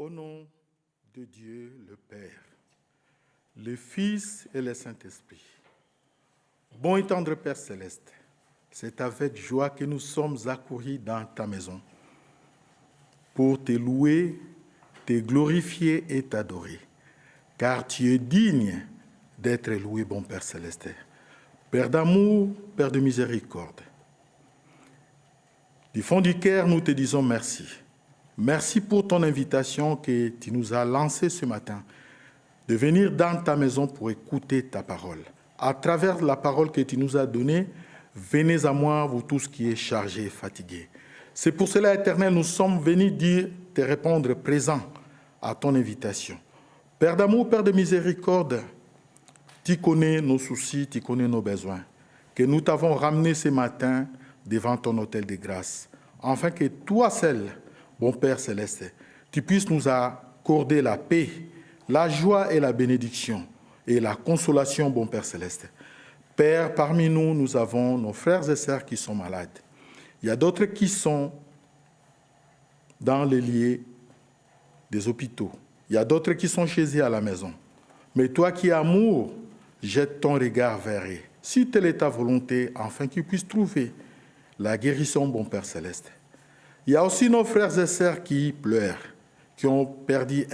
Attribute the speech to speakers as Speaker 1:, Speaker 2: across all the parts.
Speaker 1: Au nom de Dieu le Père, le Fils et le Saint-Esprit. Bon et tendre Père Céleste, c'est avec joie que nous sommes accourus dans ta maison pour te louer, te glorifier et t'adorer, car tu es digne d'être loué, bon Père Céleste. Père d'amour, Père de miséricorde, du fond du cœur, nous te disons merci. Merci pour ton invitation que tu nous as lancée ce matin, de venir dans ta maison pour écouter ta parole. À travers la parole que tu nous as donnée, venez à moi, vous tous qui êtes chargés et fatigués. C'est pour cela, Éternel, nous sommes venus te répondre présent à ton invitation. Père d'amour, Père de miséricorde, tu connais nos soucis, tu connais nos besoins, que nous t'avons ramenés ce matin devant ton autel de grâce, afin que toi seul, bon Père Céleste, tu puisses nous accorder la paix, la joie et la bénédiction et la consolation, bon Père Céleste. Père, parmi nous, nous avons nos frères et sœurs qui sont malades. Il y a d'autres qui sont dans les lits des hôpitaux. Il y a d'autres qui sont chez eux à la maison. Mais toi qui es amour, jette ton regard vers eux. Si telle est ta volonté, afin qu'ils puissent trouver la guérison, bon Père Céleste. Il y a aussi nos frères et sœurs qui pleurent, qui ont perdu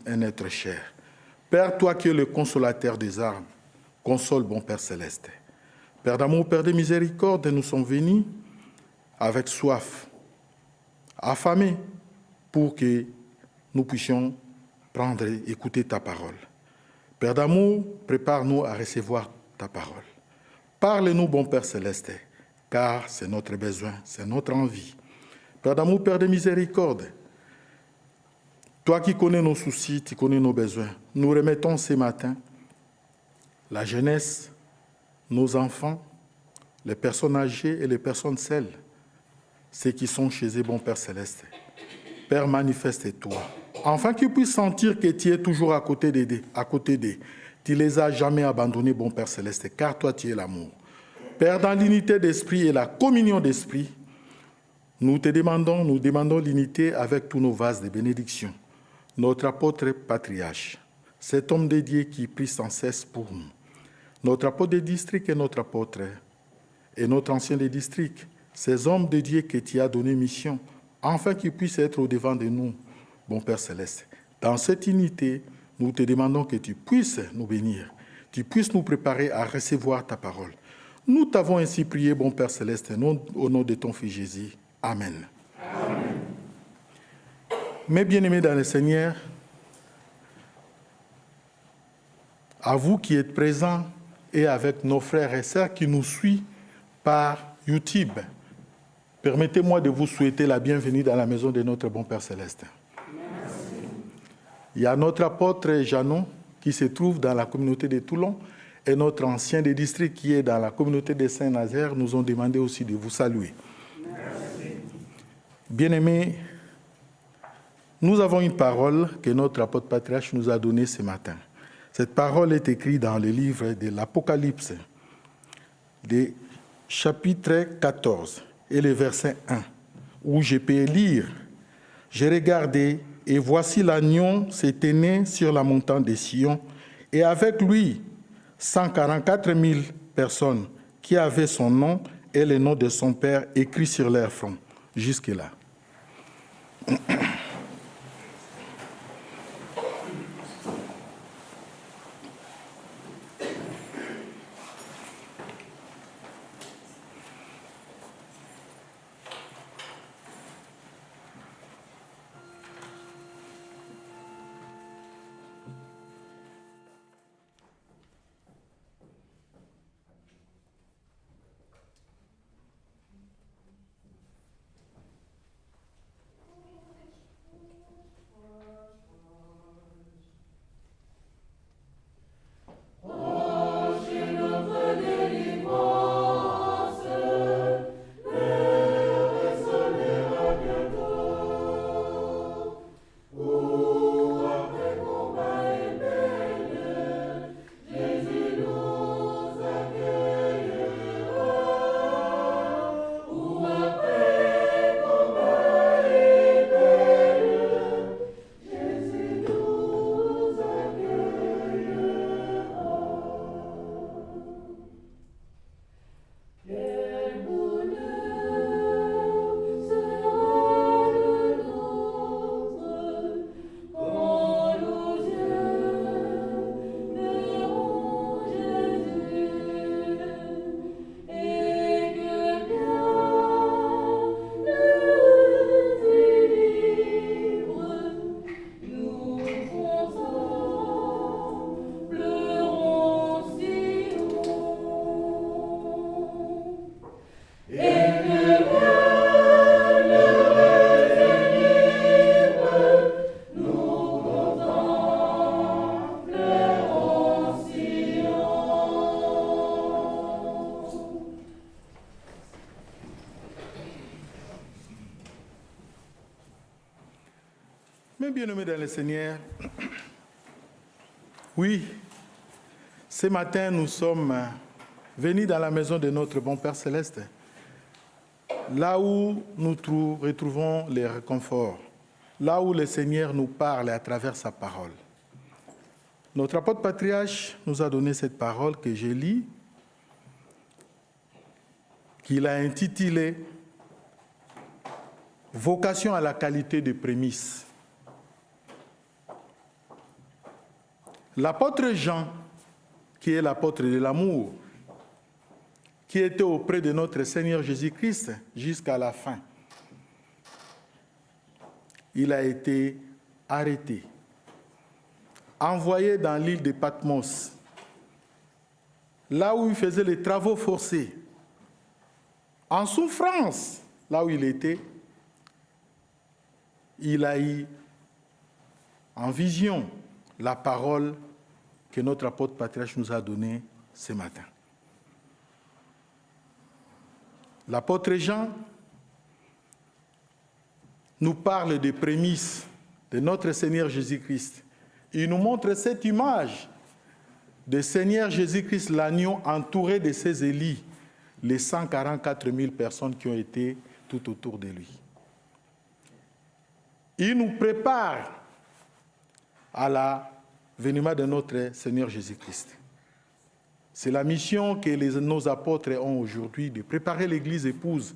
Speaker 1: un être cher. Père, toi qui es le consolateur des âmes, console, bon Père Céleste. Père d'amour, Père de miséricorde, nous sommes venus avec soif, affamés, pour que nous puissions prendre et écouter ta parole. Père d'amour, prépare-nous à recevoir ta parole. Parle-nous, bon Père Céleste, car c'est notre besoin, c'est notre envie. Père d'amour, Père de miséricorde, toi qui connais nos soucis, tu connais nos besoins, nous remettons ce matin la jeunesse, nos enfants, les personnes âgées et les personnes seules, ceux qui sont chez eux, bon Père Céleste. Père, manifeste-toi, afin qu'ils puissent sentir que tu es toujours à côté d'eux. Tu ne les as jamais abandonnés, bon Père Céleste, car toi tu es l'amour. Père, dans l'unité d'esprit et la communion d'esprit, nous demandons l'unité avec tous nos vases de bénédiction. Notre apôtre patriarche, cet homme de Dieu qui prie sans cesse pour nous. Notre apôtre de district et notre apôtre et notre ancien de district, ces hommes de Dieu que tu as donné mission, afin qu'ils puissent être au-devant de nous, bon Père Céleste. Dans cette unité, nous te demandons que tu puisses nous bénir, tu puisses nous préparer à recevoir ta parole. Nous t'avons ainsi prié, bon Père Céleste, au nom de ton Fils Jésus. Amen. Amen. Mes bien-aimés dans le Seigneur, à vous qui êtes présents et avec nos frères et sœurs qui nous suivent par YouTube, permettez-moi de vous souhaiter la bienvenue dans la maison de notre bon Père Céleste. Merci. Il y a notre apôtre Janon qui se trouve dans la communauté de Toulon et notre ancien des districts qui est dans la communauté de Saint-Nazaire nous ont demandé aussi de vous saluer. Merci. Bien-aimés, nous avons une parole que notre apôtre patriarche nous a donnée ce matin. Cette parole est écrite dans le livre de l'Apocalypse, des chapitre 14 et le verset 1, où je peux lire « J'ai regardé, et voici l'agneau s'éteignait sur la montagne de Sion, et avec lui 144 000 personnes qui avaient son nom et le nom de son Père écrit sur leur front. » Jusque-là. Mes bien-aimés dans le Seigneur, oui, ce matin, nous sommes venus dans la maison de notre bon Père Céleste, là où nous retrouvons les réconforts, là où le Seigneur nous parle à travers sa parole. Notre apôtre patriarche nous a donné cette parole que je lis, qu'il a intitulée « Vocation à la qualité de prémisse ». L'apôtre Jean, qui est l'apôtre de l'amour, qui était auprès de notre Seigneur Jésus-Christ jusqu'à la fin, il a été arrêté, envoyé dans l'île de Patmos, là où il faisait les travaux forcés, en souffrance, là où il était, il a eu en vision la parole que notre apôtre patriarche nous a donnée ce matin. L'apôtre Jean nous parle des prémices de notre Seigneur Jésus-Christ. Il nous montre cette image de Seigneur Jésus-Christ, l'agneau entouré de ses élis, les 144 000 personnes qui ont été tout autour de lui. Il nous prépare à l'avènement de notre Seigneur Jésus-Christ. C'est la mission que nos apôtres ont aujourd'hui, de préparer l'Église épouse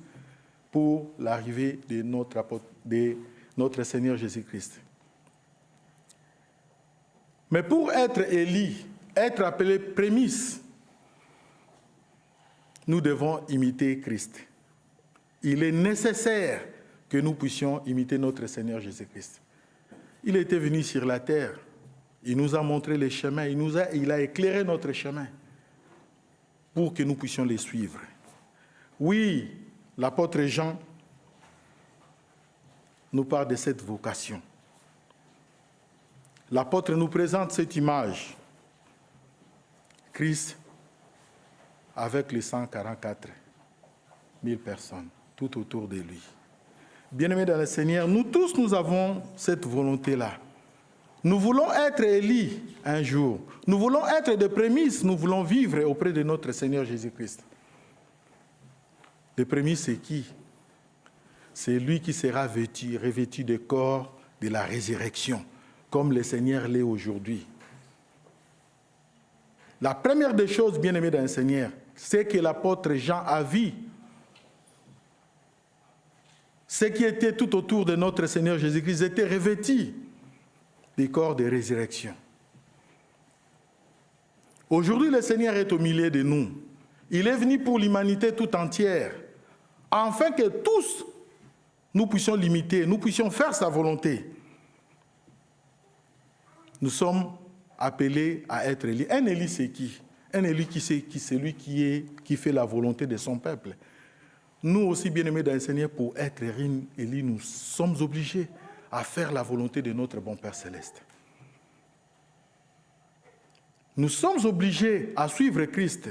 Speaker 1: pour l'arrivée de notre Seigneur Jésus-Christ. Mais pour être élis, être appelé prémisse, nous devons imiter Christ. Il est nécessaire que nous puissions imiter notre Seigneur Jésus-Christ. Il était venu sur la terre, il nous a montré les chemins, il a éclairé notre chemin pour que nous puissions les suivre. Oui, l'apôtre Jean nous parle de cette vocation. L'apôtre nous présente cette image. Christ avec les 144 000 personnes tout autour de lui. Bien-aimés dans le Seigneur, nous tous, nous avons cette volonté-là. Nous voulons être élis un jour. Nous voulons être des prémices. Nous voulons vivre auprès de notre Seigneur Jésus-Christ. Les prémices, c'est qui? C'est lui qui sera revêtu du corps de la résurrection, comme le Seigneur l'est aujourd'hui. La première des choses, bien-aimés dans le Seigneur, c'est que l'apôtre Jean a vu ce qui était tout autour de notre Seigneur Jésus-Christ était revêtu des corps de résurrection. Aujourd'hui, le Seigneur est au milieu de nous. Il est venu pour l'humanité tout entière, afin que tous, nous puissions l'imiter, nous puissions faire sa volonté. Nous sommes appelés à être élis. Un élu, c'est qui? Un élu, c'est celui qui fait la volonté de son peuple. Nous aussi, bien-aimés dans le Seigneur, pour être élis, nous sommes obligés à faire la volonté de notre bon Père Céleste. Nous sommes obligés à suivre Christ.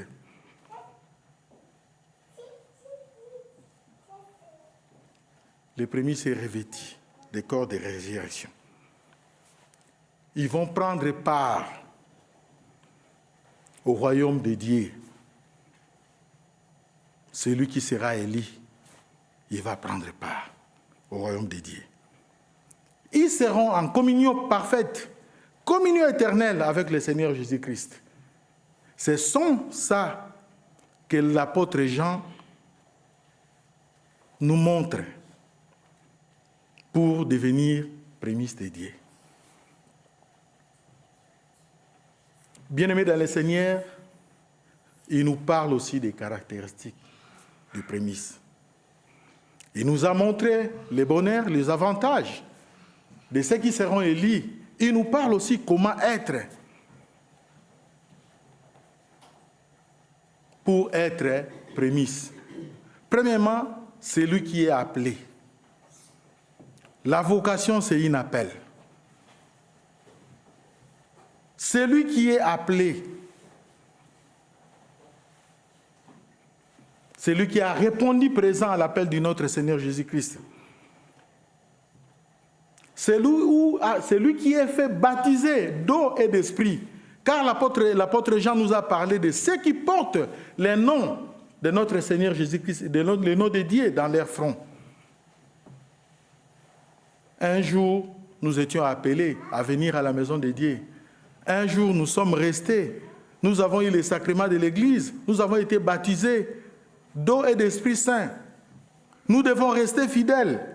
Speaker 1: Les prémices sont revêtus des corps de résurrection. Ils vont prendre part au royaume de Dieu. Celui qui sera élu, il va prendre part au royaume de Dieu. Ils seront en communion parfaite, communion éternelle avec le Seigneur Jésus-Christ. C'est ça que l'apôtre Jean nous montre pour devenir prémices de Dieu. Bien-aimés dans le Seigneur, il nous parle aussi des caractéristiques des prémices. Il nous a montré les bonheurs, les avantages de ceux qui seront élus. Il nous parle aussi comment être pour être prémices. Premièrement, c'est lui qui est appelé. La vocation, c'est un appel. Celui qui est appelé, celui qui a répondu présent à l'appel de notre Seigneur Jésus-Christ. C'est lui qui est fait baptiser d'eau et d'esprit. Car l'apôtre Jean nous a parlé de ceux qui portent les noms de notre Seigneur Jésus-Christ, les noms de Dieu dans leur front. Un jour, nous étions appelés à venir à la maison de Dieu. Un jour, nous sommes restés. Nous avons eu les sacrements de l'Église. Nous avons été baptisés d'eau et d'Esprit Saint. Nous devons rester fidèles.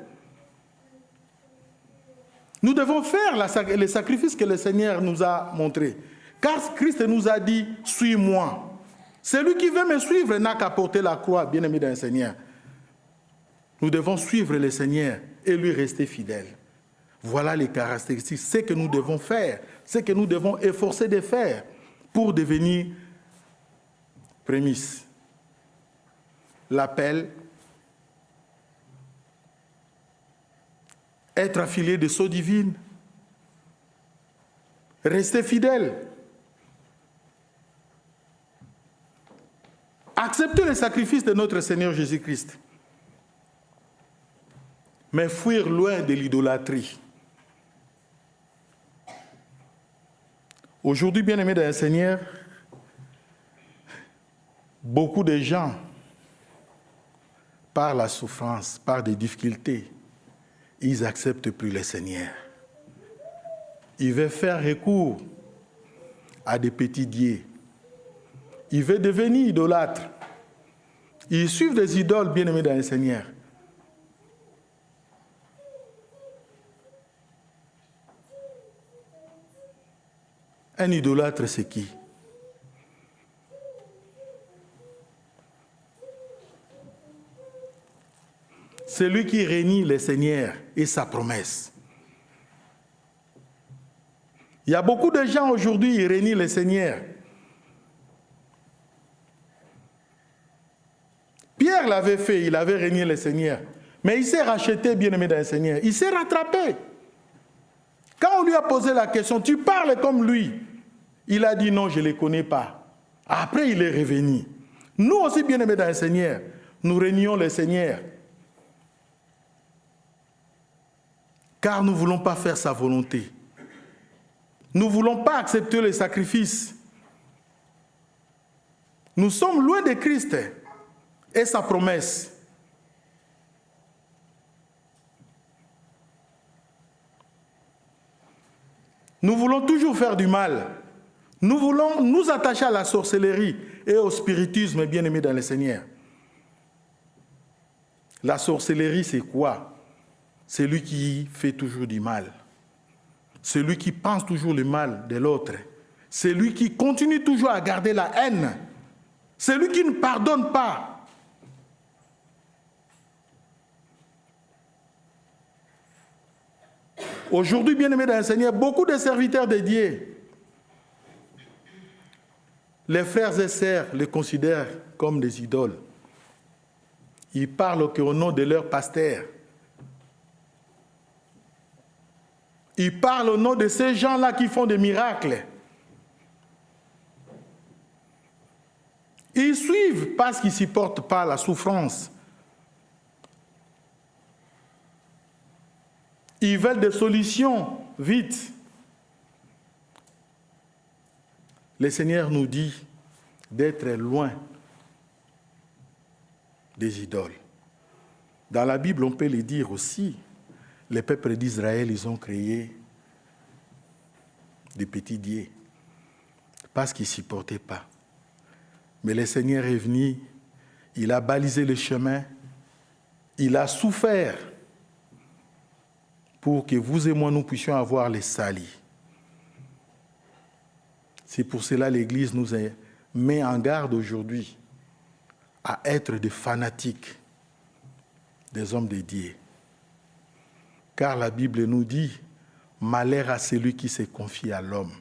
Speaker 1: Nous devons faire les sacrifices que le Seigneur nous a montrés. Car Christ nous a dit, suis-moi. Celui qui veut me suivre n'a qu'à porter la croix, bien-aimé dans le Seigneur. Nous devons suivre le Seigneur et lui rester fidèles. Voilà les caractéristiques, ce que nous devons faire, ce que nous devons efforcer de faire pour devenir prémices. L'appel, être affilié de sceaux divines, rester fidèle, accepter le sacrifice de notre Seigneur Jésus-Christ, mais fuir loin de l'idolâtrie. Aujourd'hui, bien-aimés dans le Seigneur, beaucoup de gens, par la souffrance, par des difficultés, ils n'acceptent plus le Seigneur. Ils veulent faire recours à des petits dieux. Ils veulent devenir idolâtres. Ils suivent des idoles, bien-aimés dans le Seigneur. Un idolâtre, c'est qui? Celui qui renie le Seigneur et sa promesse. Il y a beaucoup de gens aujourd'hui qui renient le Seigneur. Pierre l'avait fait, il avait renié le Seigneur. Mais il s'est racheté, bien-aimé dans le Seigneur. Il s'est rattrapé. Quand on lui a posé la question, tu parles comme lui, il a dit non, je ne le connais pas. Après, il est revenu. Nous aussi, bien-aimés dans le Seigneur, nous renions le Seigneur. Car nous ne voulons pas faire sa volonté. Nous ne voulons pas accepter les sacrifices. Nous sommes loin de Christ et sa promesse. Nous voulons toujours faire du mal. Nous voulons nous attacher à la sorcellerie et au spiritisme, bien-aimés dans le Seigneur. La sorcellerie, c'est quoi? C'est lui qui fait toujours du mal. C'est lui qui pense toujours le mal de l'autre. C'est lui qui continue toujours à garder la haine. C'est lui qui ne pardonne pas. Aujourd'hui, bien-aimés dans le Seigneur, beaucoup de serviteurs de Dieu, les frères et sœurs les considèrent comme des idoles. Ils parlent au nom de leur pasteur. Ils parlent au nom de ces gens-là qui font des miracles. Ils suivent parce qu'ils ne supportent pas la souffrance. Ils veulent des solutions vite. Le Seigneur nous dit d'être loin des idoles. Dans la Bible, on peut le dire aussi. Les peuples d'Israël, ils ont créé des petits dieux parce qu'ils ne supportaient pas. Mais le Seigneur est venu, il a balisé le chemin, il a souffert pour que vous et moi, nous puissions avoir les salis. C'est pour cela que l'Église nous met en garde aujourd'hui à être des fanatiques, des hommes de Dieu. Car la Bible nous dit, malheur à celui qui se confie à l'homme.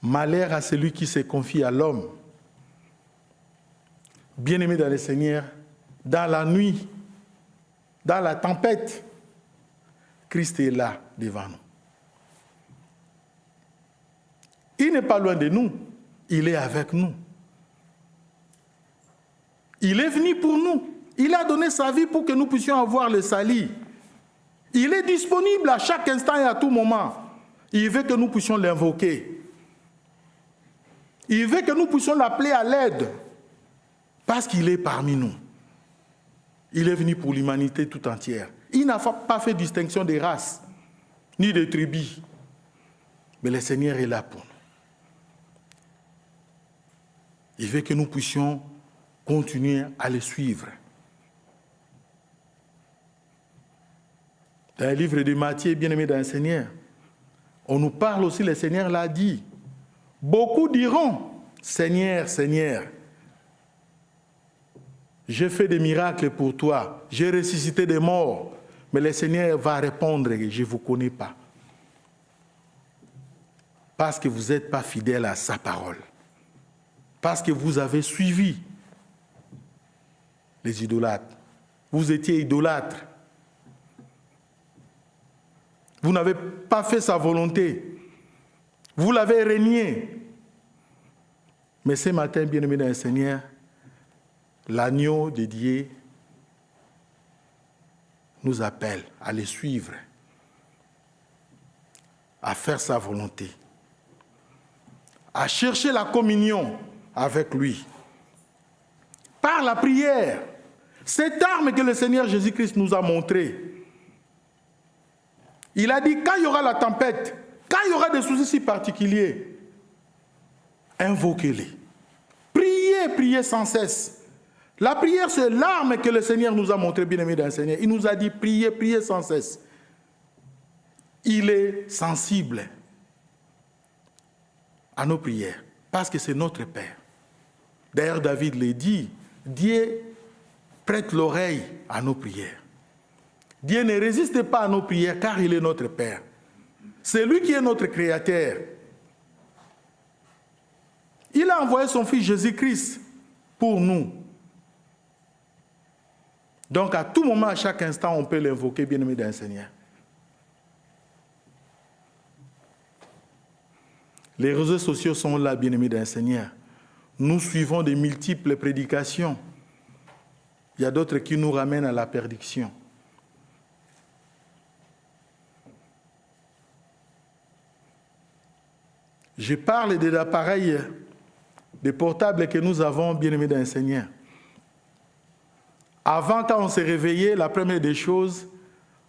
Speaker 1: Malheur à celui qui se confie à l'homme. Bien-aimés dans le Seigneur, dans la nuit, dans la tempête, Christ est là devant nous. Il n'est pas loin de nous, il est avec nous. Il est venu pour nous. Il a donné sa vie pour que nous puissions avoir le salut. Il est disponible à chaque instant et à tout moment. Il veut que nous puissions l'invoquer. Il veut que nous puissions l'appeler à l'aide. Parce qu'il est parmi nous. Il est venu pour l'humanité tout entière. Il n'a pas fait distinction des races, ni des tribus. Mais le Seigneur est là pour nous. Il veut que nous puissions continuer à le suivre. Dans le livre de Matthieu, bien-aimé dans le Seigneur, on nous parle aussi, le Seigneur l'a dit. Beaucoup diront, Seigneur, Seigneur, j'ai fait des miracles pour toi, j'ai ressuscité des morts. Mais le Seigneur va répondre, je ne vous connais pas. Parce que vous n'êtes pas fidèle à sa parole. Parce que vous avez suivi les idolâtres. Vous étiez idolâtres. Vous n'avez pas fait sa volonté. Vous l'avez renié. Mais ce matin, bien-aimé dans le Seigneur, l'agneau de Dieu nous appelle à le suivre, à faire sa volonté, à chercher la communion avec lui. Par la prière, cette arme que le Seigneur Jésus-Christ nous a montrée. Il a dit, quand il y aura la tempête, quand il y aura des soucis si particuliers, invoquez-les. Priez, priez sans cesse. La prière, c'est l'arme que le Seigneur nous a montrée, bien-aimés dans le Seigneur. Il nous a dit, priez, priez sans cesse. Il est sensible à nos prières, parce que c'est notre Père. D'ailleurs, David l'a dit, Dieu prête l'oreille à nos prières. Dieu ne résiste pas à nos prières, car il est notre Père. C'est lui qui est notre Créateur. Il a envoyé son Fils Jésus-Christ pour nous. Donc, à tout moment, à chaque instant, on peut l'invoquer, bien-aimé dans le Seigneur. Les réseaux sociaux sont là, bien-aimés dans le Seigneur. Nous suivons de multiples prédications. Il y a d'autres qui nous ramènent à la perdition. Je parle des appareils, des portables que nous avons, bien-aimés dans le Seigneur. Avant, quand on s'est réveillé, la première des choses,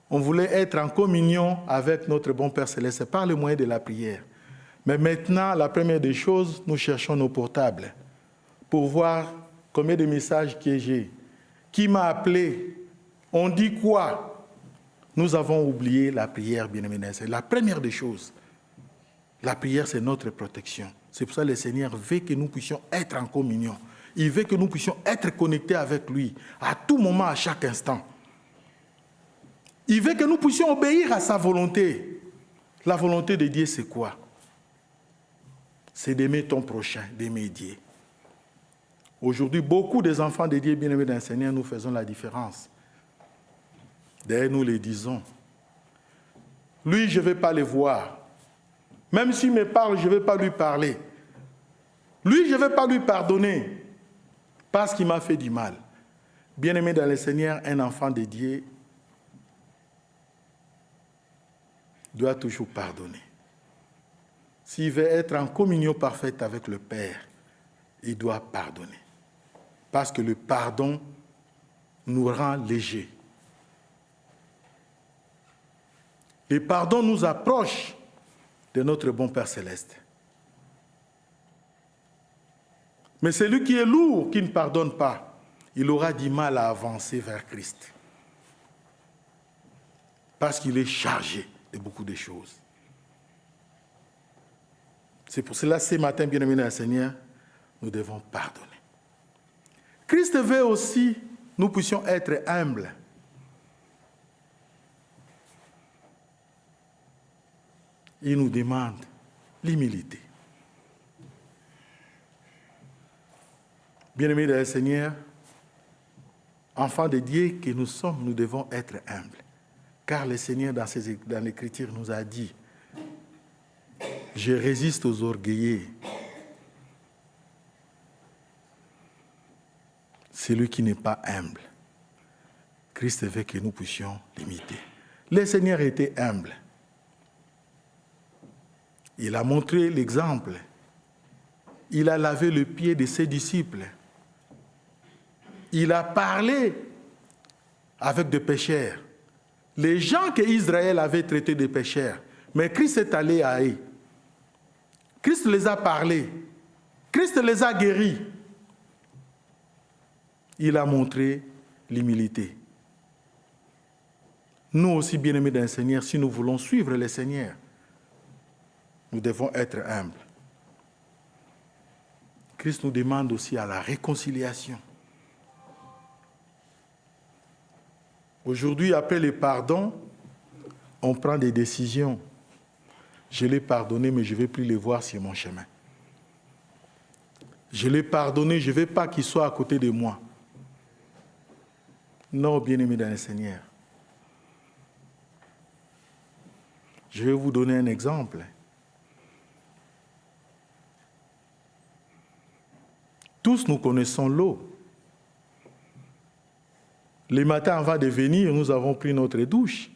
Speaker 1: on voulait être en communion avec notre bon Père Céleste par le moyen de la prière. Mais maintenant, la première des choses, nous cherchons nos portables pour voir combien de messages que j'ai. Qui m'a appelé? On dit quoi? Nous avons oublié la prière, bien-aimés. C'est la première des choses. La prière, c'est notre protection. C'est pour ça que le Seigneur veut que nous puissions être en communion. Il veut que nous puissions être connectés avec lui à tout moment, à chaque instant. Il veut que nous puissions obéir à sa volonté. La volonté de Dieu, c'est quoi? C'est d'aimer ton prochain, d'aimer Dieu. Aujourd'hui, beaucoup des enfants de Dieu bien-aimés dans le Seigneur, nous faisons la différence. D'ailleurs, nous les disons. Lui, je ne vais pas le voir. Même s'il me parle, je ne vais pas lui parler. Lui, je ne vais pas lui pardonner parce qu'il m'a fait du mal. Bien-aimé dans le Seigneur, un enfant de Dieu doit toujours pardonner. S'il veut être en communion parfaite avec le Père, il doit pardonner. Parce que le pardon nous rend légers. Le pardon nous approche de notre bon Père Céleste. Mais celui qui est lourd, qui ne pardonne pas, il aura du mal à avancer vers Christ. Parce qu'il est chargé de beaucoup de choses. C'est pour cela, ce matin, bien-aimés dans le Seigneur, nous devons pardonner. Christ veut aussi que nous puissions être humbles. Il nous demande l'humilité. Bien-aimés dans le Seigneur, enfants de Dieu que nous sommes, nous devons être humbles. Car le Seigneur, dans l'Écriture, nous a dit, « Je résiste aux orgueillés. Celui qui n'est pas humble Christ veut que nous puissions l'imiter. Le Seigneur était humble. Il a montré l'exemple. Il a lavé le pied de ses disciples. Il a parlé avec des pécheurs. Les gens qu'Israël avait traités de pécheurs. Mais Christ est allé à eux. Christ les a parlé. Christ les a guéris. Il a montré l'humilité. Nous aussi, bien-aimés d'un Seigneur, si nous voulons suivre le Seigneur, nous devons être humbles. Christ nous demande aussi à la réconciliation. Aujourd'hui, après le pardon, on prend des décisions. Je l'ai pardonné, mais je ne vais plus le voir sur mon chemin. Je l'ai pardonné, je ne veux pas qu'il soit à côté de moi. Non, bien-aimés dans le Seigneur. Je vais vous donner un exemple. Tous nous connaissons l'eau. Le matin avant de venir, nous avons pris notre douche.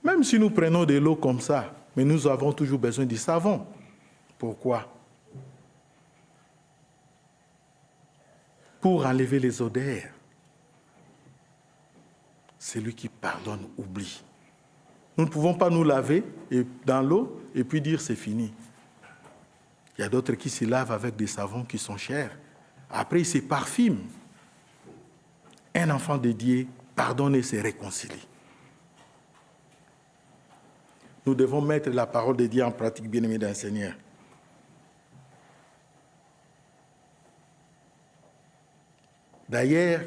Speaker 1: Même si nous prenons de l'eau comme ça, mais nous avons toujours besoin du savon. Pourquoi? Pour enlever les odeurs. Celui qui pardonne oublie. Nous ne pouvons pas nous laver dans l'eau et puis dire c'est fini. Il y a d'autres qui se lavent avec des savons qui sont chers. Après, ils se parfument. Un enfant de Dieu pardonne et se réconcilie. Nous devons mettre la parole de Dieu en pratique, bien-aimés d'un Seigneur. D'ailleurs,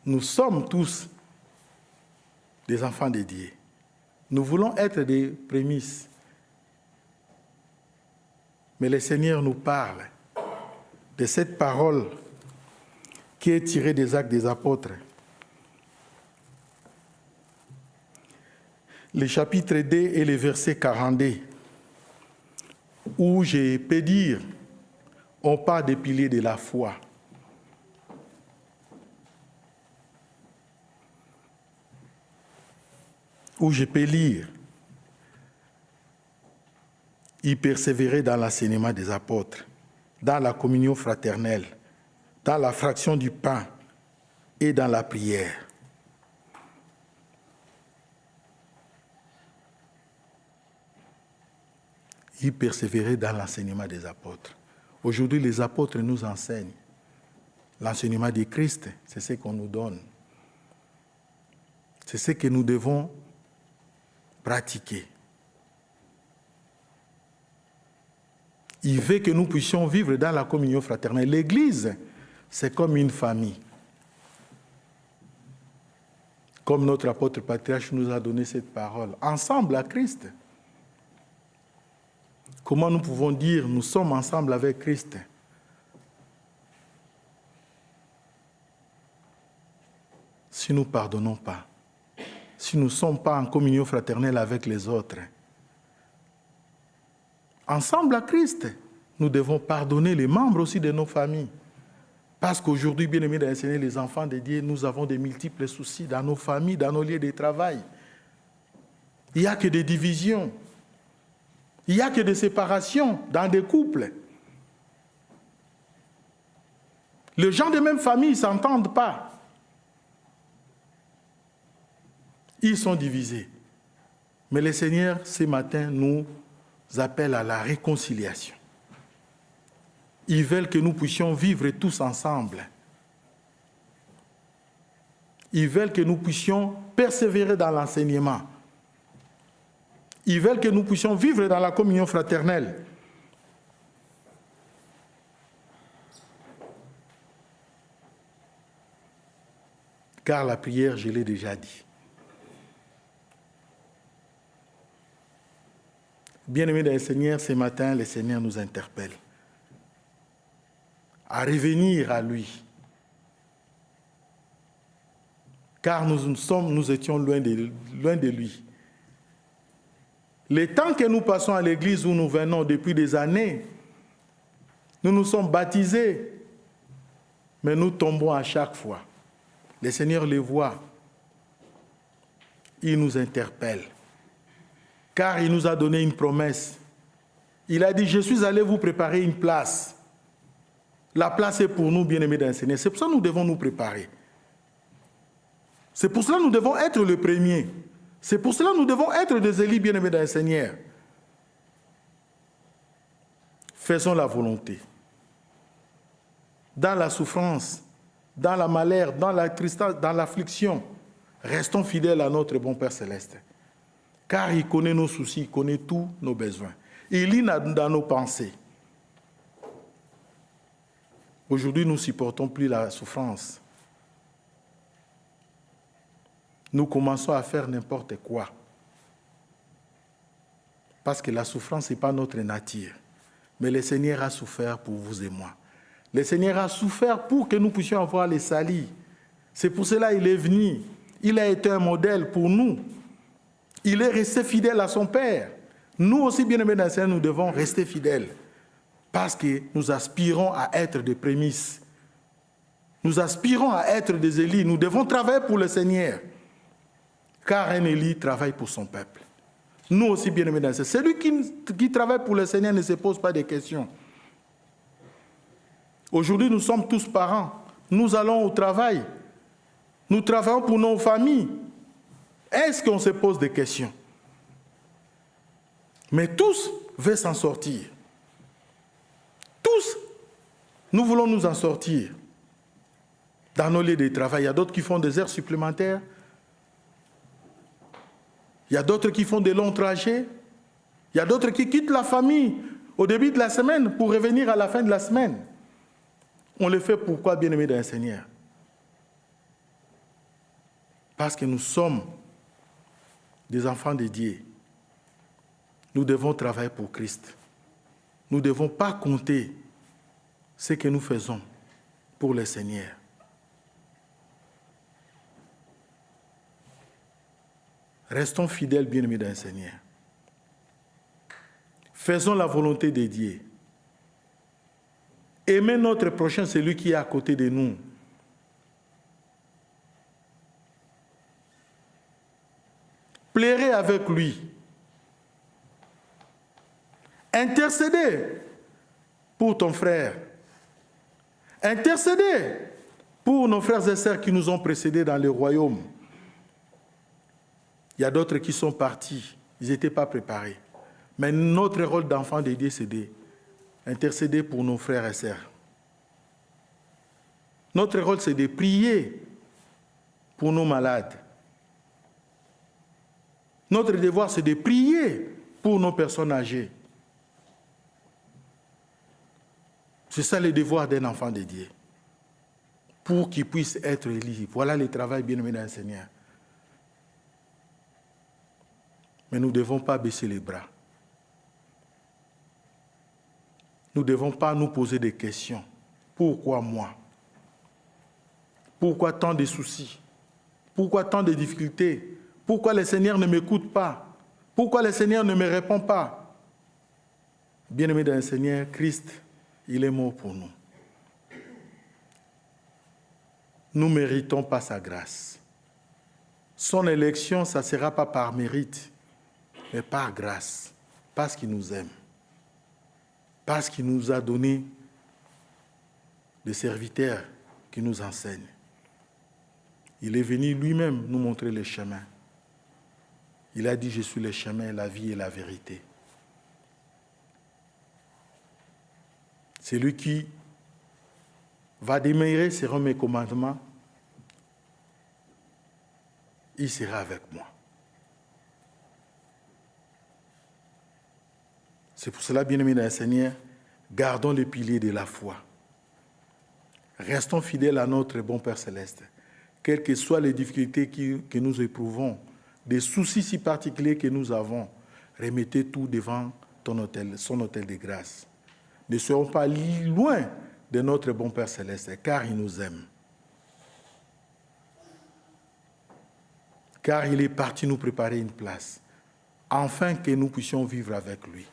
Speaker 1: nous sommes tous des enfants de Dieu. Nous voulons être des prémices. Mais le Seigneur nous parle de cette parole qui est tirée des Actes des Apôtres. Le chapitre 2 et le verset 42, où je peux dire, on parle des piliers de la foi. Où je peux lire, il persévérait dans l'enseignement des apôtres, dans la communion fraternelle, dans la fraction du pain et dans la prière. Il persévérait dans l'enseignement des apôtres. Aujourd'hui, les apôtres nous enseignent. L'enseignement de Christ, c'est ce qu'on nous donne. C'est ce que nous devons pratiquer. Il veut que nous puissions vivre dans la communion fraternelle. L'Église, c'est comme une famille. Comme notre apôtre patriarche nous a donné cette parole. Ensemble à Christ. Comment nous pouvons dire nous sommes ensemble avec Christ? Si nous ne pardonnons pas, si nous ne sommes pas en communion fraternelle avec les autres. Ensemble à Christ, nous devons pardonner les membres aussi de nos familles. Parce qu'aujourd'hui, bien-aimés dans le Seigneur, les enfants de Dieu, nous avons de multiples soucis dans nos familles, dans nos lieux de travail. Il n'y a que des divisions. Il n'y a que des séparations dans des couples. Les gens de même famille ne s'entendent pas. Ils sont divisés. Mais le Seigneur, ce matin, nous appelle à la réconciliation. Ils veulent que nous puissions vivre tous ensemble. Ils veulent que nous puissions persévérer dans l'enseignement. Ils veulent que nous puissions vivre dans la communion fraternelle. Car la prière, je l'ai déjà dit. Bien-aimés dans le Seigneur, ce matin, le Seigneur nous interpelle à revenir à lui. Car nous étions loin de lui. Le temps que nous passons à l'église où nous venons depuis des années, nous nous sommes baptisés. Mais nous tombons à chaque fois. Le Seigneur les voit. Il nous interpelle. Car il nous a donné une promesse. Il a dit, je suis allé vous préparer une place. La place est pour nous, bien-aimés dans le Seigneur. C'est pour ça que nous devons nous préparer. C'est pour cela que nous devons être le premier. C'est pour cela que nous devons être des élus, bien-aimés dans le Seigneur. Faisons la volonté. Dans la souffrance, dans la malheur, dans la tristesse, dans l'affliction, restons fidèles à notre bon Père Céleste. Car il connaît nos soucis, il connaît tous nos besoins. Il lit dans nos pensées. Aujourd'hui, nous ne supportons plus la souffrance. Nous commençons à faire n'importe quoi. Parce que la souffrance, ce n'est pas notre nature. Mais le Seigneur a souffert pour vous et moi. Le Seigneur a souffert pour que nous puissions avoir les salis. C'est pour cela qu'il est venu. Il a été un modèle pour nous. Il est resté fidèle à son Père. Nous aussi, bien-aimés dans le Seigneur, nous devons rester fidèles. Parce que nous aspirons à être des prémices. Nous aspirons à être des Élis. Nous devons travailler pour le Seigneur. Car un Élie travaille pour son peuple. Nous aussi, bien-aimés dans le Seigneur. Celui qui travaille pour le Seigneur ne se pose pas de questions. Aujourd'hui, nous sommes tous parents. Nous allons au travail. Nous travaillons pour nos familles. Est-ce qu'on se pose des questions? Mais tous veulent s'en sortir. Tous, nous voulons nous en sortir. Dans nos lieux de travail, il y a d'autres qui font des heures supplémentaires. Il y a d'autres qui font des longs trajets. Il y a d'autres qui quittent la famille au début de la semaine pour revenir à la fin de la semaine. On le fait pourquoi, bien-aimés dans le Seigneur? Parce que nous sommes des enfants de Dieu. Nous devons travailler pour Christ. Nous ne devons pas compter ce que nous faisons pour le Seigneur. Restons fidèles, bien-aimés dans le Seigneur. Faisons la volonté de Dieu. Aimez notre prochain, celui qui est à côté de nous. Plairez avec lui. Intercédez pour ton frère. Intercédez pour nos frères et sœurs qui nous ont précédés dans le royaume. Il y a d'autres qui sont partis. Ils n'étaient pas préparés. Mais notre rôle d'enfant de Dieu, c'est d'intercéder pour nos frères et sœurs. Notre rôle, c'est de prier pour nos malades. Notre devoir, c'est de prier pour nos personnes âgées. C'est ça le devoir d'un enfant de Dieu. Pour qu'il puisse être élu. Voilà le travail bien-aimé dans le Seigneur. Mais nous ne devons pas baisser les bras. Nous ne devons pas nous poser des questions. Pourquoi moi? Pourquoi tant de soucis? Pourquoi tant de difficultés? Pourquoi le Seigneur ne m'écoute pas? Pourquoi le Seigneur ne me répond pas? Bien-aimé dans le Seigneur, Christ, il est mort pour nous. Nous ne méritons pas sa grâce. Son élection, ça ne sera pas par mérite, mais par grâce, parce qu'il nous aime, parce qu'il nous a donné des serviteurs qui nous enseignent. Il est venu lui-même nous montrer le chemin. Il a dit, je suis le chemin, la vie et la vérité. Celui qui va demeurer selon mes commandements, il sera avec moi. C'est pour cela, bien-aimés dans le Seigneur, gardons les piliers de la foi. Restons fidèles à notre bon Père Céleste. Quelles que soient les difficultés que nous éprouvons, des soucis si particuliers que nous avons, remettez tout devant son autel de grâce. Ne soyons pas loin de notre bon Père Céleste, car il nous aime. Car il est parti nous préparer une place, afin que nous puissions vivre avec lui.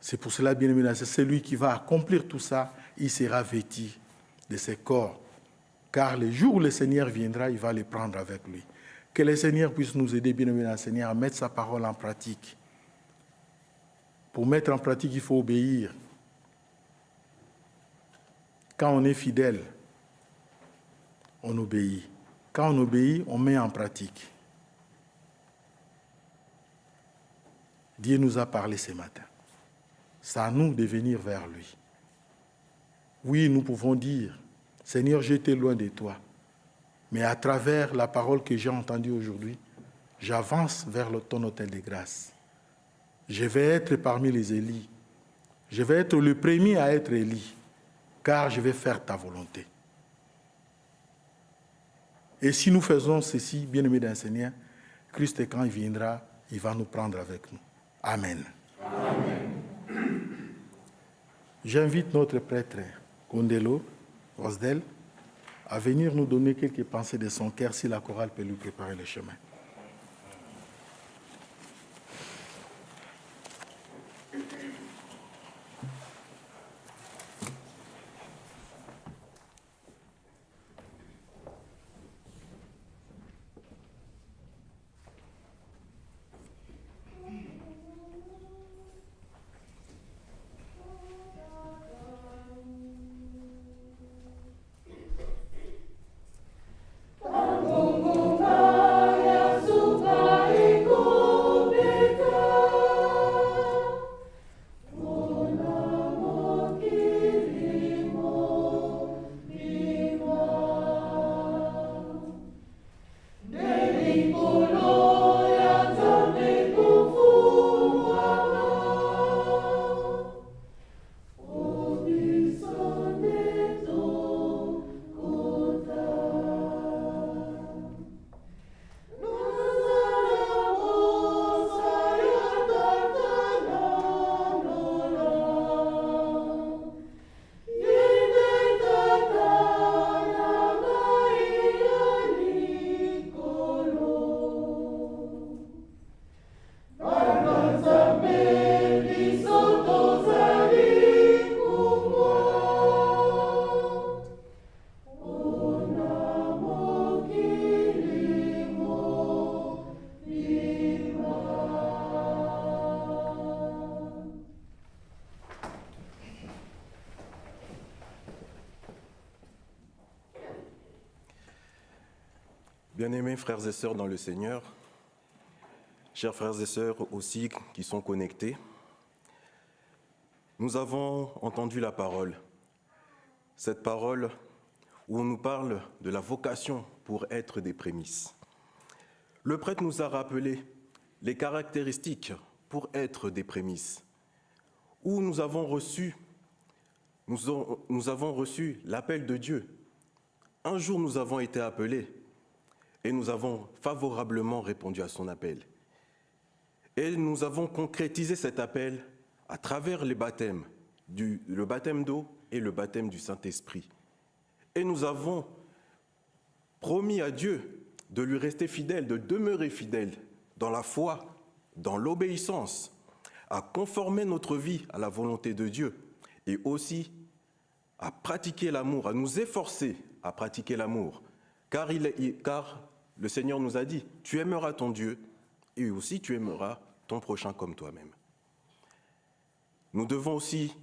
Speaker 1: C'est pour cela, bien-aimé, c'est celui qui va accomplir tout ça, il sera vêtu de ses corps. Car le jour où le Seigneur viendra, il va les prendre avec lui. Que le Seigneur puisse nous aider, bien-aimé, Seigneur, à mettre sa parole en pratique. Pour mettre en pratique, il faut obéir. Quand on est fidèle, on obéit. Quand on obéit, on met en pratique. Dieu nous a parlé ce matin. C'est à nous de venir vers lui. Oui, nous pouvons dire, Seigneur, j'étais loin de toi. Mais à travers la parole que j'ai entendue aujourd'hui, j'avance vers ton autel de grâce. Je vais être parmi les Élis. Je vais être le premier à être Élie, car je vais faire ta volonté. Et si nous faisons ceci, bien-aimés d'un Seigneur, Christ, quand il viendra, il va nous prendre avec nous. Amen. Amen. J'invite notre prêtre Kondelo Rosdel à venir nous donner quelques pensées de son cœur si la chorale peut lui préparer le chemin.
Speaker 2: Bien-aimés frères et sœurs dans le Seigneur, chers frères et sœurs aussi qui sont connectés, nous avons entendu la parole. Cette parole où on nous parle de la vocation pour être des prémices. Le prêtre nous a rappelé les caractéristiques pour être des prémices, où nous avons reçu l'appel de Dieu. Un jour, nous avons été appelés et nous avons favorablement répondu à son appel. Et nous avons concrétisé cet appel à travers les baptêmes, le baptême d'eau et le baptême du Saint-Esprit. Et nous avons promis à Dieu de lui rester fidèle, de demeurer fidèle dans la foi, dans l'obéissance, à conformer notre vie à la volonté de Dieu et aussi à pratiquer l'amour, à nous efforcer à pratiquer l'amour. Car le Seigneur nous a dit, tu aimeras ton Dieu et aussi tu aimeras ton prochain comme toi-même. Nous devons aussi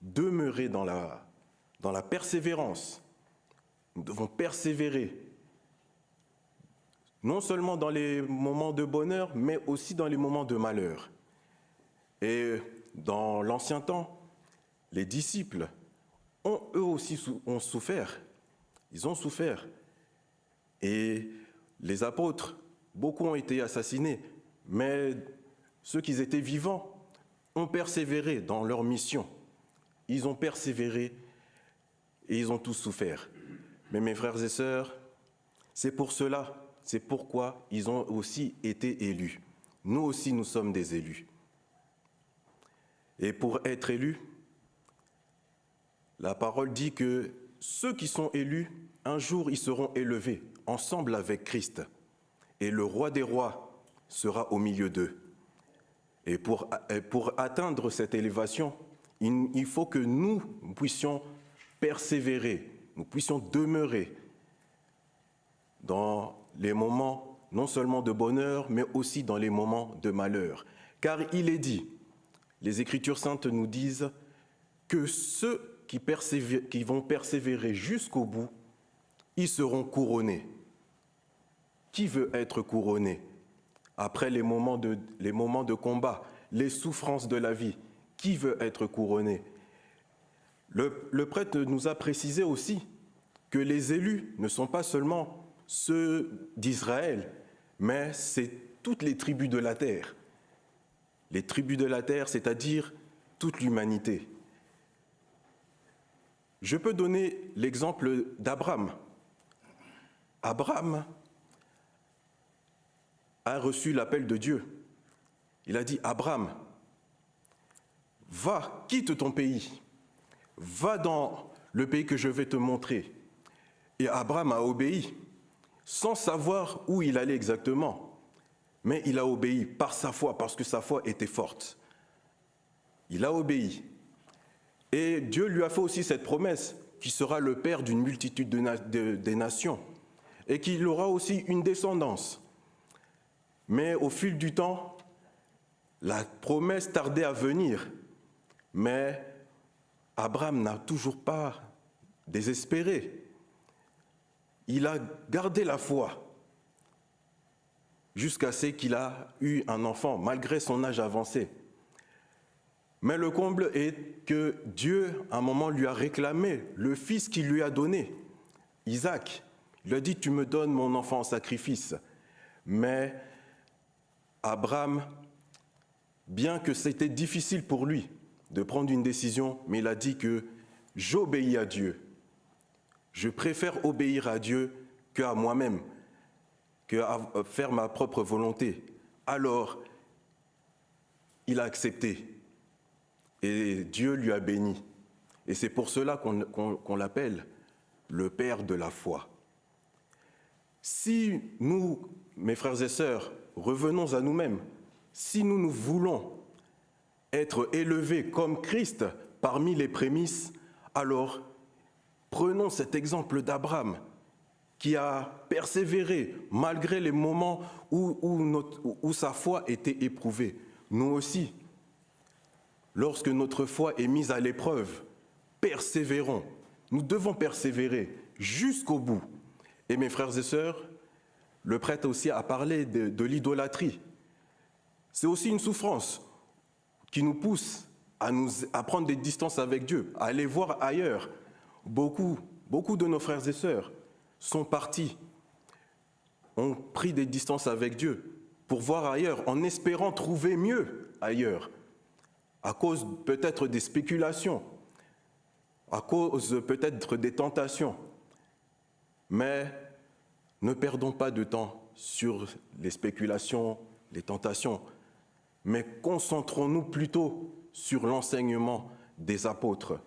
Speaker 2: demeurer dans la persévérance. Nous devons persévérer, non seulement dans les moments de bonheur, mais aussi dans les moments de malheur. Et dans l'ancien temps, les disciples eux aussi ont souffert. Ils ont souffert. Et les apôtres, beaucoup ont été assassinés, mais ceux qui étaient vivants ont persévéré dans leur mission. Ils ont persévéré et ils ont tous souffert. Mais mes frères et sœurs, c'est pour cela, c'est pourquoi ils ont aussi été élus. Nous aussi, nous sommes des élus. Et pour être élus, la parole dit que ceux qui sont élus, un jour, ils seront élevés ensemble avec Christ. Et le roi des rois sera au milieu d'eux. Et pour atteindre cette élévation, il faut que nous puissions persévérer, nous puissions demeurer dans les moments non seulement de bonheur, mais aussi dans les moments de malheur. Car il est dit, les Écritures saintes nous disent que ceux qui vont persévérer jusqu'au bout, ils seront couronnés. Qui veut être couronné? Après les moments de combat, les souffrances de la vie, qui veut être couronné? Le prêtre nous a précisé aussi que les élus ne sont pas seulement ceux d'Israël, mais c'est toutes les tribus de la terre. Les tribus de la terre, c'est-à-dire toute l'humanité. Je peux donner l'exemple d'Abraham. Abraham a reçu l'appel de Dieu. Il a dit, Abraham, va, quitte ton pays, va dans le pays que je vais te montrer. Et Abraham a obéi, sans savoir où il allait exactement. Mais il a obéi par sa foi, parce que sa foi était forte. Il a obéi. Et Dieu lui a fait aussi cette promesse, qu'il sera le père d'une multitude des nations, et qu'il aura aussi une descendance. Mais au fil du temps, la promesse tardait à venir. Mais Abraham n'a toujours pas désespéré. Il a gardé la foi jusqu'à ce qu'il a eu un enfant, malgré son âge avancé. Mais le comble est que Dieu, à un moment, lui a réclamé le fils qu'il lui a donné, Isaac. Il lui a dit, tu me donnes mon enfant en sacrifice. Mais Abraham, bien que c'était difficile pour lui de prendre une décision, mais il a dit que j'obéis à Dieu. Je préfère obéir à Dieu qu'à moi-même, qu'à faire ma propre volonté. Alors, il a accepté. Et Dieu lui a béni. Et c'est pour cela qu'on l'appelle le Père de la foi. Si nous, mes frères et sœurs, revenons à nous-mêmes, si nous voulons être élevés comme Christ parmi les prémices, alors prenons cet exemple d'Abraham qui a persévéré malgré les moments où sa foi était éprouvée. Nous aussi, lorsque notre foi est mise à l'épreuve, persévérons. Nous devons persévérer jusqu'au bout. Et mes frères et sœurs, le prêtre aussi a parlé de l'idolâtrie. C'est aussi une souffrance qui nous pousse à prendre des distances avec Dieu, à aller voir ailleurs. Beaucoup de nos frères et sœurs sont partis, ont pris des distances avec Dieu pour voir ailleurs, en espérant trouver mieux ailleurs, à cause peut-être des spéculations, à cause peut-être des tentations. Mais ne perdons pas de temps sur les spéculations, les tentations, mais concentrons-nous plutôt sur l'enseignement des apôtres.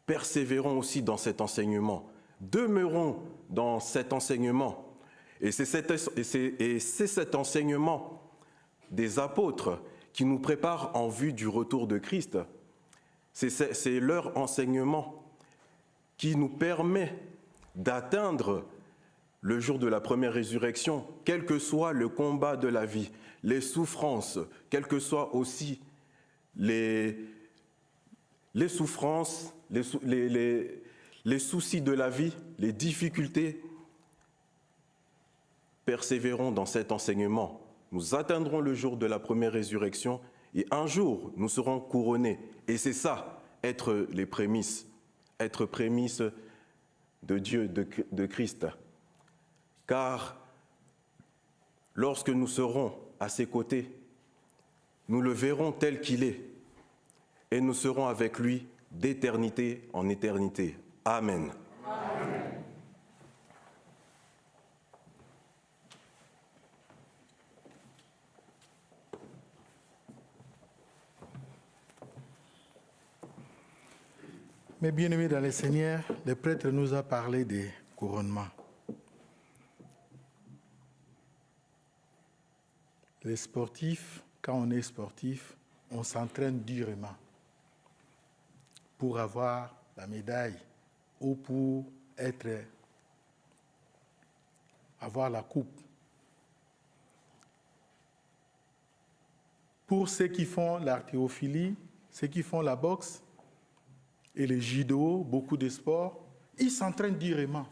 Speaker 2: Persévérons aussi dans cet enseignement, demeurons dans cet enseignement. Et c'est cet enseignement des apôtres qui nous prépare en vue du retour de Christ. C'est leur enseignement qui nous permet d'atteindre le jour de la première résurrection, quel que soit le combat de la vie, les souffrances, quels que soient aussi les souffrances, les soucis de la vie, les difficultés. Persévérons dans cet enseignement. Nous atteindrons le jour de la première résurrection et un jour, nous serons couronnés. Et c'est ça, être les prémices, être prémices de Dieu, de Christ. Car lorsque nous serons à ses côtés, nous le verrons tel qu'il est et nous serons avec lui d'éternité en éternité. Amen. Amen.
Speaker 1: Mes bien-aimés dans le Seigneur, le prêtre nous a parlé des couronnements. Les sportifs quand on est sportif, on s'entraîne durement pour avoir la médaille ou pour avoir la coupe. Pour ceux qui font l'arthérophilie, ceux qui font la boxe et le judo, beaucoup de sports, ils s'entraînent durement.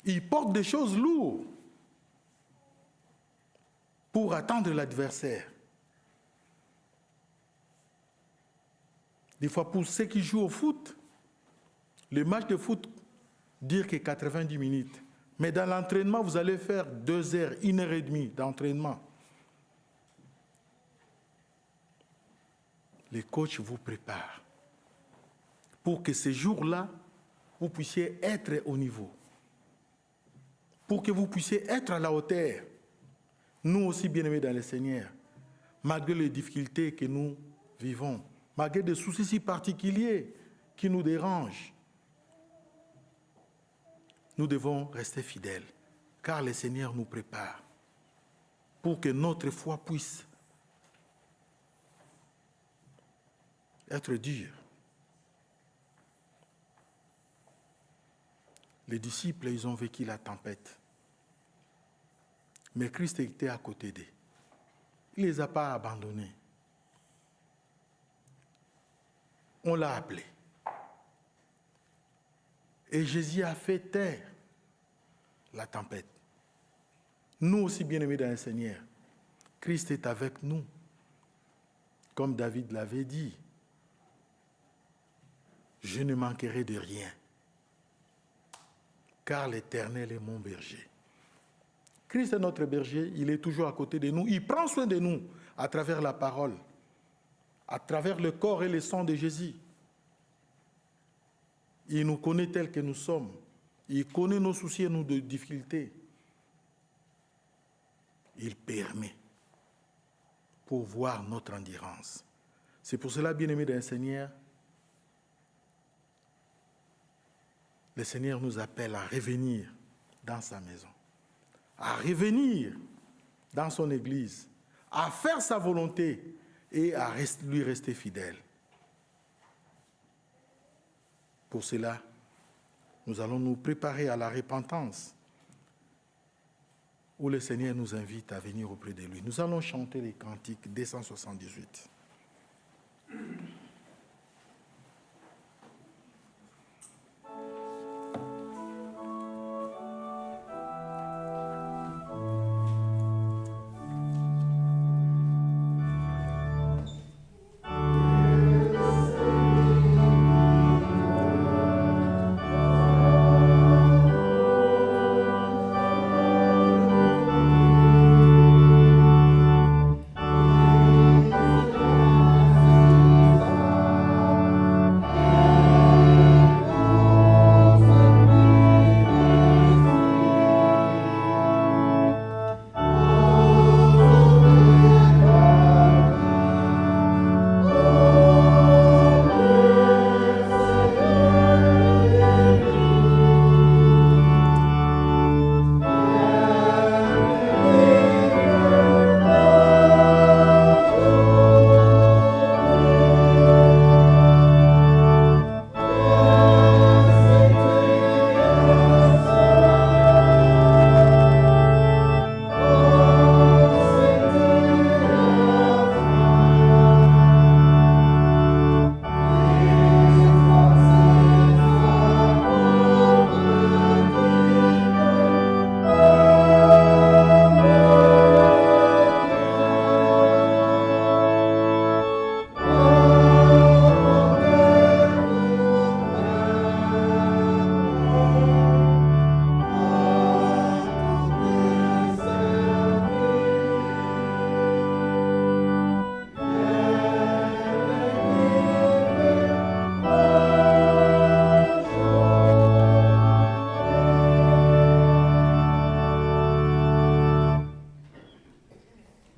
Speaker 1: Ils portent des choses lourdes pour attendre l'adversaire. Des fois, pour ceux qui jouent au foot, le match de foot dure que 90 minutes. Mais dans l'entraînement, vous allez faire 2 heures, 1 heure et demie d'entraînement. Les coachs vous préparent pour que ces jours-là, vous puissiez être au niveau. Pour que vous puissiez être à la hauteur. Nous aussi, bien-aimés dans le Seigneur, malgré les difficultés que nous vivons, malgré des soucis si particuliers qui nous dérangent, nous devons rester fidèles, car le Seigneur nous prépare pour que notre foi puisse être dure. Les disciples, ils ont vécu la tempête. Mais Christ était à côté d'eux. Il ne les a pas abandonnés. On l'a appelé. Et Jésus a fait taire la tempête. Nous aussi, bien-aimés dans le Seigneur, Christ est avec nous. Comme David l'avait dit, je ne manquerai de rien, car l'Éternel est mon berger. Christ est notre berger, il est toujours à côté de nous, il prend soin de nous à travers la parole, à travers le corps et le sang de Jésus. Il nous connaît tels que nous sommes, il connaît nos soucis et nos difficultés. Il permet pour voir notre endurance. C'est pour cela, bien-aimés dans le Seigneur, le Seigneur nous appelle à revenir dans sa maison, à revenir dans son Église, à faire sa volonté et à lui rester fidèle. Pour cela, nous allons nous préparer à la repentance, où le Seigneur nous invite à venir auprès de lui. Nous allons chanter les cantiques 278.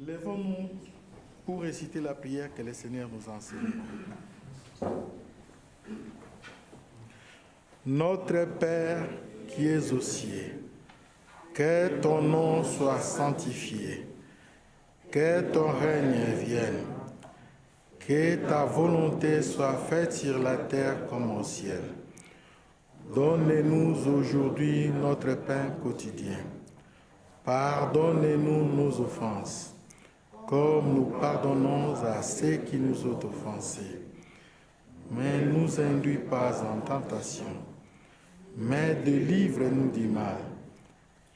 Speaker 1: Lèvons-nous pour réciter la prière que le Seigneur nous a enseignée. Notre Père qui es aux cieux, que ton nom soit sanctifié, Que ton règne vienne. Que ta volonté soit faite sur la terre comme au ciel. Donne-nous aujourd'hui notre pain quotidien. Pardonnez-nous nos offenses, comme nous pardonnons à ceux qui nous ont offensés. Mais ne nous induis pas en tentation, mais délivre-nous du mal,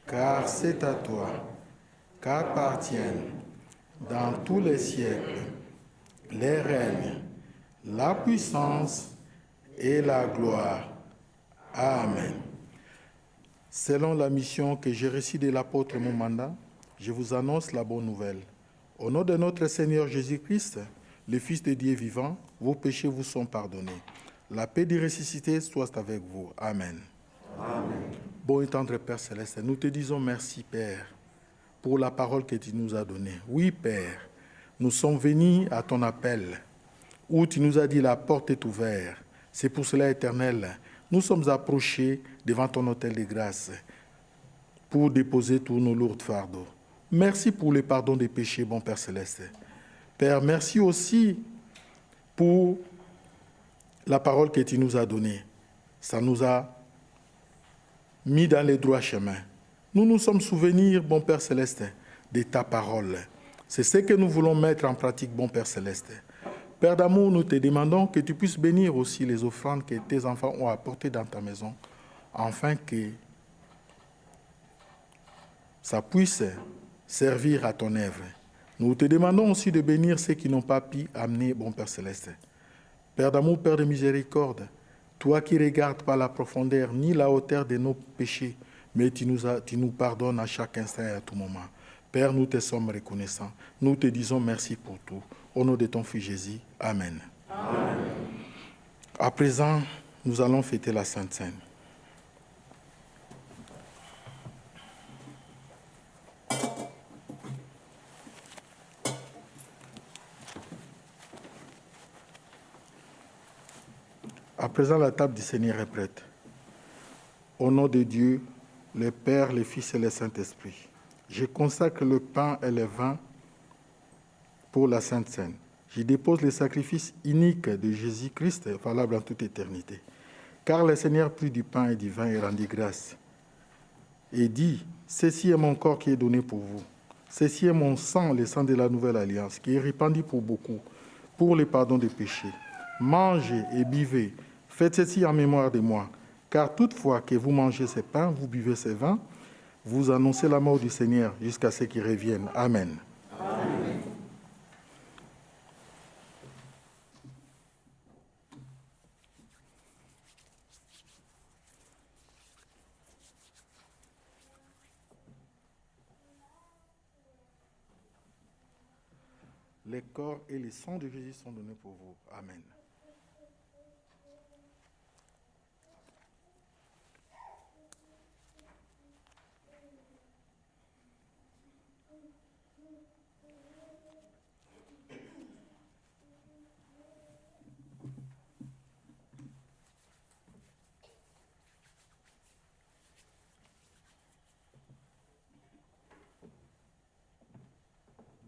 Speaker 1: car c'est à toi qu'appartiennent dans tous les siècles les règnes, la puissance et la gloire. Amen. Selon la mission que j'ai reçue de l'apôtre mon mandat, je vous annonce la bonne nouvelle. Au nom de notre Seigneur Jésus-Christ, le Fils de Dieu vivant, vos péchés vous sont pardonnés. La paix du ressuscité soit avec vous. Amen. Amen. Bon et tendre Père Céleste, nous te disons merci, Père, pour la parole que tu nous as donnée. Oui, Père, nous sommes venus à ton appel, où tu nous as dit la porte est ouverte. C'est pour cela, Éternel, nous sommes approchés devant ton autel de grâce pour déposer tous nos lourds fardeaux. Merci pour le pardon des péchés, bon Père Céleste. Père, merci aussi pour la parole que tu nous as donnée. Ça nous a mis dans les droits chemins. Nous nous sommes souvenus, bon Père Céleste, de ta parole. C'est ce que nous voulons mettre en pratique, bon Père Céleste. Père d'amour, nous te demandons que tu puisses bénir aussi les offrandes que tes enfants ont apportées dans ta maison, afin que ça puisse servir à ton œuvre. Nous te demandons aussi de bénir ceux qui n'ont pas pu amener, bon Père Céleste. Père d'amour, Père de miséricorde, toi qui regardes pas la profondeur ni la hauteur de nos péchés, mais tu nous pardonnes à chaque instant et à tout moment. Père, nous te sommes reconnaissants. Nous te disons merci pour tout. Au nom de ton Fils Jésus. Amen. Amen. À présent, nous allons fêter la Sainte Seine. À présent, la table du Seigneur est prête. Au nom de Dieu, le Père, le Fils et le Saint-Esprit, je consacre le pain et le vin pour la Sainte Seine. Je dépose le sacrifice unique de Jésus-Christ, valable en toute éternité. Car le Seigneur prit du pain et du vin et rendit grâce. Et dit, ceci est mon corps qui est donné pour vous. Ceci est mon sang, le sang de la nouvelle alliance, qui est répandu pour beaucoup, pour le pardon des péchés. Mangez et buvez, faites ceci en mémoire de moi. Car toutefois que vous mangez ces pains, vous buvez ces vins, vous annoncez la mort du Seigneur jusqu'à ce qu'il revienne. Amen. Amen. Les corps et les sangs de Jésus sont donnés pour vous. Amen.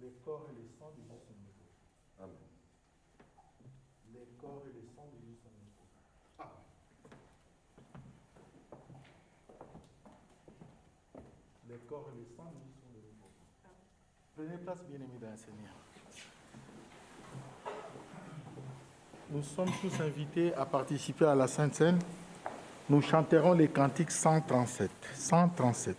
Speaker 1: Les corps et les sangs de Jésus sont donnés pour vous. Amen. Les corps et les sangs de Jésus sont donnés pour vous. Amen. Les corps et les sangs de Jésus sont donnés pour vous. Prenez place, bien-aimés dans le Seigneur. Nous sommes tous invités à participer à la Sainte Seine. Nous chanterons les cantiques 137. 137.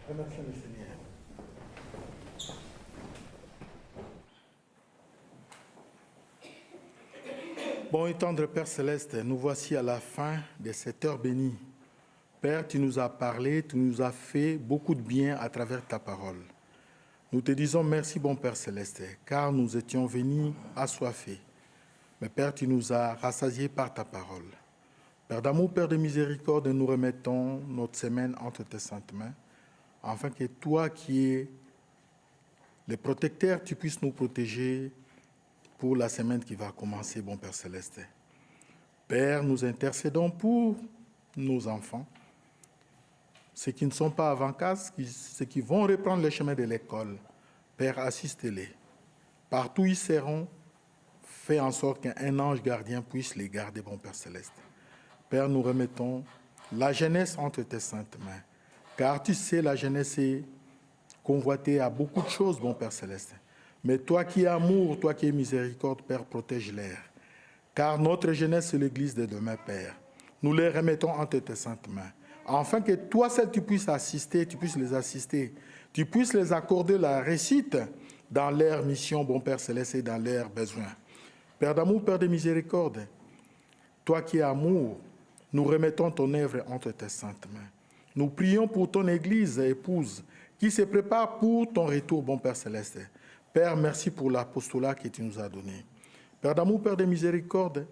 Speaker 1: Remercions le Seigneur. Bon et tendre Père Céleste, nous voici à la fin de cette heure bénie. Père, tu nous as parlé, tu nous as fait beaucoup de bien à travers ta parole. Nous te disons merci, bon Père Céleste, car nous étions venus assoiffés. Mais Père, tu nous as rassasiés par ta parole. Père d'amour, Père de miséricorde, nous remettons notre semaine entre tes saintes mains, afin que toi qui es le protecteur, tu puisses nous protéger pour la semaine qui va commencer, bon Père Céleste. Père, nous intercédons pour nos enfants, ceux qui ne sont pas avant case, ceux qui vont reprendre le chemin de l'école. Père, assistez-les. Partout où ils seront, fais en sorte qu'un ange gardien puisse les garder, bon Père Céleste. Père, nous remettons la jeunesse entre tes saintes mains, car tu sais, la jeunesse est convoitée à beaucoup de choses, bon Père Céleste. Mais toi qui es amour, toi qui es miséricorde, Père, protège-les. Car notre jeunesse, c'est l'Église de demain, Père. Nous les remettons entre tes saintes mains, afin que toi seul, tu puisses assister, tu puisses les assister, tu puisses les accorder la réussite dans leur mission, bon Père Céleste, et dans leurs besoins. Père d'amour, Père de miséricorde, toi qui es amour, nous remettons ton œuvre entre tes saintes mains. Nous prions pour ton Église, épouse, qui se prépare pour ton retour, bon Père Céleste. Père, merci pour l'apostolat que tu nous as donné. Père d'amour, Père de miséricorde,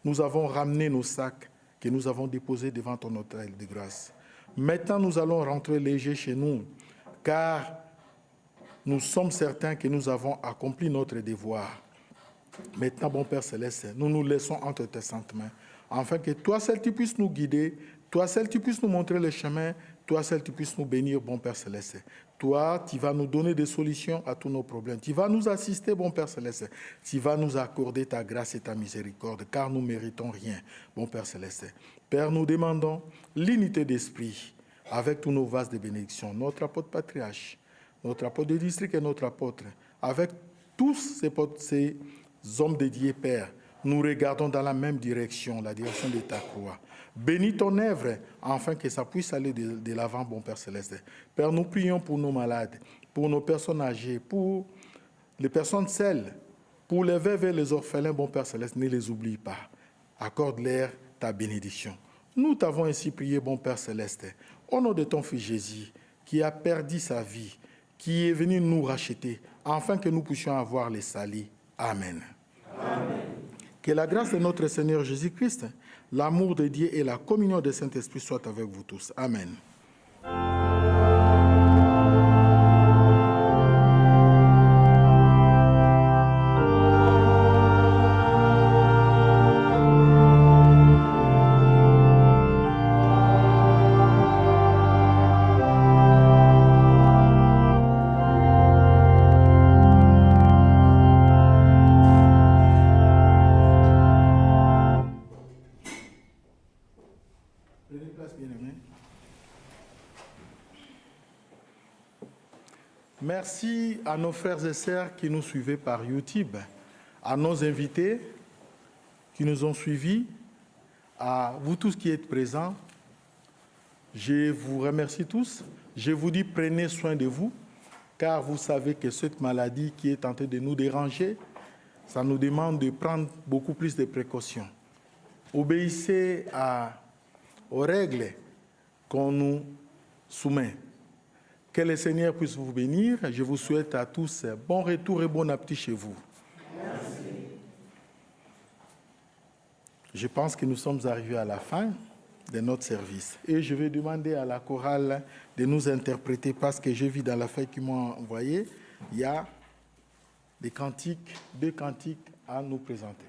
Speaker 1: nous avons ramené nos sacs que nous avons déposés devant ton autel de grâce. Maintenant, nous allons rentrer légers chez nous, car nous sommes certains que nous avons accompli notre devoir. Maintenant, bon Père Céleste, nous nous laissons entre tes saintes mains, afin que toi seul tu puisses nous guider, toi seul tu puisses nous montrer le chemin, toi seul tu puisses nous bénir, bon Père Céleste. Toi, tu vas nous donner des solutions à tous nos problèmes. Tu vas nous assister, bon Père Céleste. Tu vas nous accorder ta grâce et ta miséricorde, car nous ne méritons rien, bon Père Céleste. Père, nous demandons l'unité d'esprit avec tous nos vases de bénédiction, notre apôtre patriarche, notre apôtre de district et notre apôtre, avec tous ces hommes dédiés, Père. Nous regardons dans la même direction, la direction de ta croix. Bénis ton œuvre, afin que ça puisse aller de l'avant, bon Père Céleste. Père, nous prions pour nos malades, pour nos personnes âgées, pour les personnes seules, pour les veuves et les orphelins, bon Père Céleste, ne les oublie pas. Accorde-leur ta bénédiction. Nous t'avons ainsi prié, bon Père Céleste, au nom de ton Fils Jésus, qui a perdu sa vie, qui est venu nous racheter, afin que nous puissions avoir les salis. Amen. Amen. Que la grâce de notre Seigneur Jésus-Christ, l'amour de Dieu et la communion du Saint-Esprit soient avec vous tous. Amen. Merci à nos frères et sœurs qui nous suivaient par YouTube, à nos invités qui nous ont suivis, à vous tous qui êtes présents. Je vous remercie tous. Je vous dis, prenez soin de vous, car vous savez que cette maladie qui est en train de nous déranger, ça nous demande de prendre beaucoup plus de précautions. Obéissez aux règles qu'on nous soumet. Que le Seigneur puisse vous bénir. Je vous souhaite à tous bon retour et bon appétit chez vous. Merci. Je pense que nous sommes arrivés à la fin de notre service. Et je vais demander à la chorale de nous interpréter parce que j'ai vu dans la feuille qu'ils m'ont envoyée, il y a des cantiques, 2 cantiques à nous présenter.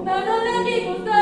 Speaker 3: Nano lagi